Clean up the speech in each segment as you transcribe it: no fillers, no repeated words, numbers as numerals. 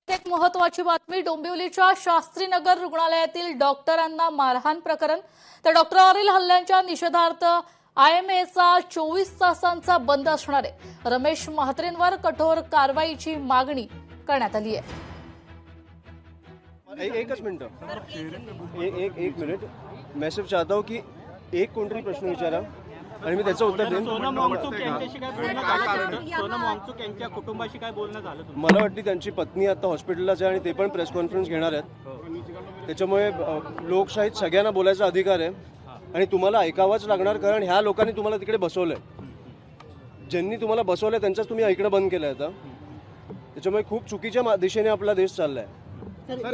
एक महत्त्वाची बातमी डोंबिवलीच्या शास्त्रीनगर रुग्णालयातील डॉक्टरांना मारहाण प्रकरण। तर डॉक्टरांवरील हल्ल्यांच्या निषेधार्थ आयएमएचा 24 तासांचा बंद असणार आहे। रमेश म्हात्रेंवर कठोर कारवाईची मागणी करण्यात आली आहे। एकच मिनिट एक मिनिट मैं सिर्फ चाहता हूँ कि एक कोणतरी प्रश्न विचारा आणि मी त्याचं उत्तर देईन। सोनम वांगचुक यांच्याशी काय बोलणं झालं? सोनम वांगचुक यांच्या कुटुंबाशी काय बोलणं झालं? मला वाटतं त्यांची पत्नी आता हॉस्पिटललाच आहे आणि ते पण प्रेस कॉन्फरन्स घेणार आहेत। त्याच्यामुळे लोकशाहीत सगळ्यांना बोलायचा अधिकार आहे आणि तुम्हाला ऐकावंच लागणार, कारण ह्या लोकांनी तुम्हाला तिकडे बसवलंय। ज्यांनी तुम्हाला बसवलंय त्यांच्याच तुम्ही ऐकणं बंद केलंय आता। त्याच्यामुळे खूप चुकीच्या दिशेने आपला देश चाललाय। एकच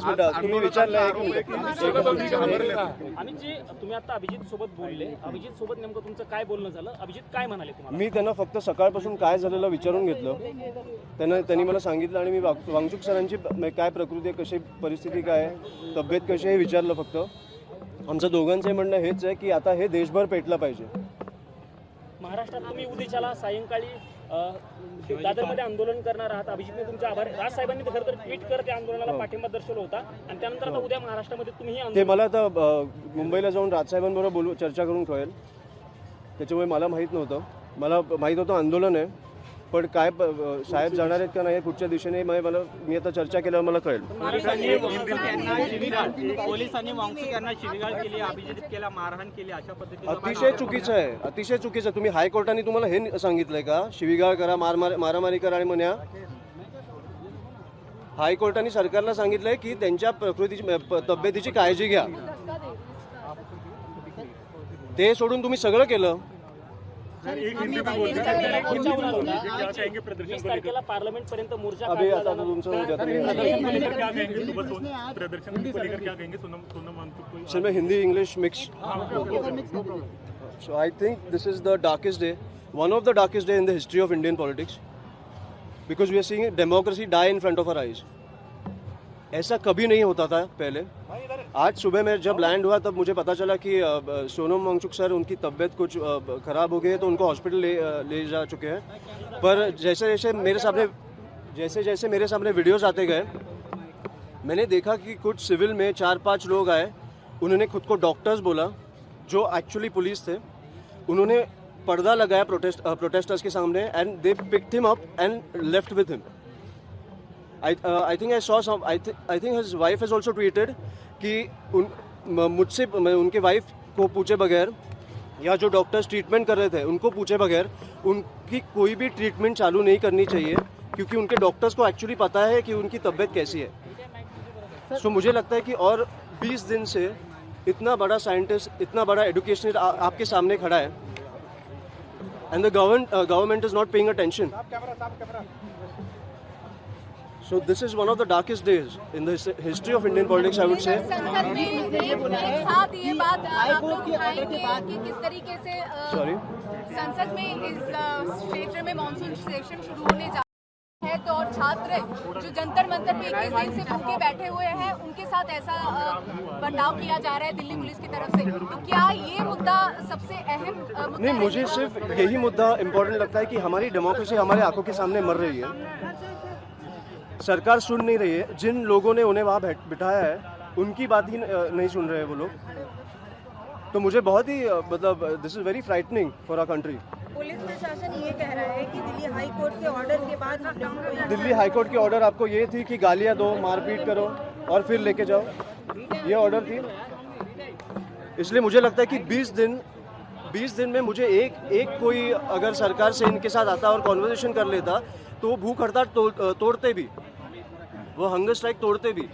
मिनिट तुम्ही विचारलं तुम्ही आता अभिजित सोबत बोलले, अभिजित सोबत नेमकं तुमचं काय बोलणं झालं? अभिजित काय म्हणाले तुम्हाला? मी त्यांना फक्त सकाळपासून काय झालेलं विचारून घेतलं। त्यांनी मला सांगितलं आणि मी वांगचुक सरांची काय प्रकृती आहे, कशी परिस्थिती काय आहे, तब्येत कशी आहे विचारलं फक्त। आमचं दोघांचं म्हणणं हेच आहे की आता हे देशभर पेटलं पाहिजे। महाराष्ट्रात तुम्ही उद्याच्याला सायंकाळी दादरमध्ये आंदोलन करणार आहात। अभिजितने तुमचा आभार। राजसाहेबांनी खरं तर ट्विट करत त्या आंदोलनाला पाठिंबा दर्शवला होता आणि त्यानंतर आता उद्या महाराष्ट्रामध्ये तुम्ही ते मला आता मुंबईला जाऊन राजसाहेबांबरोबर चर्चा करून कळेल। त्याच्यामुळे मला माहीत नव्हतं, मला माहीत होतं आंदोलन आहे, पण काय साहेब जाणार आहेत का नाही कुठच्या दिशेने मी आता चर्चा केल्यावर मला कळेल। पोलिसांनी वांगचुक यांना शिवीगाळ केली, अभिजित केला, मारहाण केली, अशा पद्धतीने अतिशय चुकीचं आहे, अतिशय चुकीचं। तुम्ही हायकोर्टाने तुम्हाला हे सांगितलंय का शिवीगाळ करा, मारामारी करा आणि म्हणा? हायकोर्टाने सरकारला सांगितलंय की त्यांच्या प्रकृतीची तब्येतीची काळजी घ्या। ते सोडून तुम्ही सगळं केलं। पार्लियामेंट पर्यंत मोर्चा अभी आता तुमचं सर मैं Hindi English mix. So I think this is the darkest day, one of the darkest day in the history of Indian politics, because we are seeing democracy die in front of our eyes. ऐसा कभी नहीं होता था पहले। आज सुबह मैं जब लैंड हुआ तब मुझे पता चला कि सोनम वांगचुक सर उनकी तबीयत कुछ ख़राब हो गई है, तो उनको हॉस्पिटल ले जा चुके हैं। पर जैसे जैसे मेरे सामने वीडियोस आते गए, मैंने देखा कि कुछ सिविल में 4-5 लोग आए, उन्होंने खुद को डॉक्टर्स बोला जो एक्चुअली पुलिस थे। उन्होंने पर्दा लगाया प्रोटेस्टर्स के सामने and they picked him up and left with him. I think I saw some. I think his wife has also tweeted कि मुझसे उनके वाइफ को पूछे बगैर या जो डॉक्टर्स ट्रीटमेंट कर रहे थे उनको पूछे बगैर उनकी कोई भी ट्रीटमेंट चालू नहीं करनी चाहिए, क्योंकि उनके डॉक्टर्स को एक्चुअली पता है कि उनकी तबीयत कैसी है। सो मुझे लगता है कि और 20 दिन से इतना बड़ा साइंटिस्ट, इतना बड़ा एजुकेशनिस्ट आपके सामने खड़ा है and the government is not paying attention. So this is one of the darkest days in the history of Indian politics, I would say. संसद में एक साथ ये बात आप लोग उठाएंगे कि किस तरीके से संसद में इस क्षेत्र में मॉनसून सेशन शुरू होने जा रहा है, तो और छात्र जो जंतर मंतर पे 21 दिन से भूखे बैठे हुए हैं उनके साथ ऐसा बर्ताव किया जा रहा है दिल्ली पुलिस की तरफ से, तो क्या ये मुद्दा सबसे अहम मुद्दा नहीं, मुझे सिर्फ यही मुद्दा इम्पोर्टेंट लगता है कि हमारी डेमोक्रेसी हमारे आंखों के सामने मर रही है। सरकार सुन नहीं रही है। जिन लोगों ने उन्हें वहाँ बिठाया है उनकी बात ही नहीं सुन रहे हैं वो लोग। तो मुझे बहुत ही मतलब this is very frightening for our country. Police प्रशासन ये कह रहा है कि दिल्ली हाई कोर्ट के ऑर्डर के बाद दिल्ली हाई कोर्ट की ऑर्डर आपको ये थी कि गालियाँ दो, मारपीट करो और फिर लेके जाओ, ये ऑर्डर थी। इसलिए मुझे लगता है कि 20 दिन में मुझे एक कोई अगर सरकार से इनके साथ आता और कॉन्वर्सेशन कर लेता तो वो भूख हड़ताल तोड़ते भी, वो हंगर स्ट्राइक तोड़ते भी।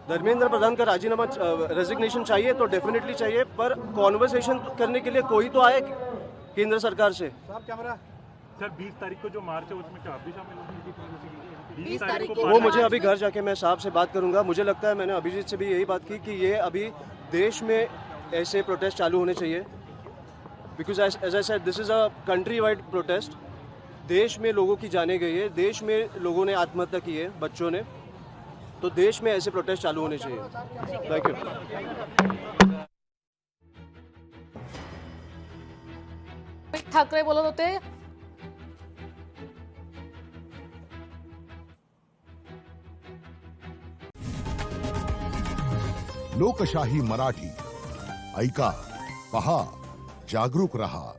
धर्मेंद्र प्रधान का राजीनामा रेजिग्नेशन चाहिए तो डेफिनेटली चाहिए, पर कॉन्वर्सेशन करने के लिए कोई तो आए केंद्र सरकार से। सर 20 तारीख को जो मार्च है उसमें क्या आप भी शामिल होंगे? 20 तारीख को वो मुझे अभी घर जाके मैं साहब से बात करूंगा। मुझे लगता है मैंने अभिजीत से भी यही बात की कि ये अभी देश में ऐसे प्रोटेस्ट चालू होने चाहिए, because as I said this is a country wide protest. देश में लोगों की जाने गई है, देश में लोगों ने आत्महत्या की है, बच्चों ने, तो देश में ऐसे प्रोटेस्ट चालू होने चाहिए। Thank you. ठाकरे बोलत होते। लोकशाही मराठी ऐका, पहा, जागरूक रहा.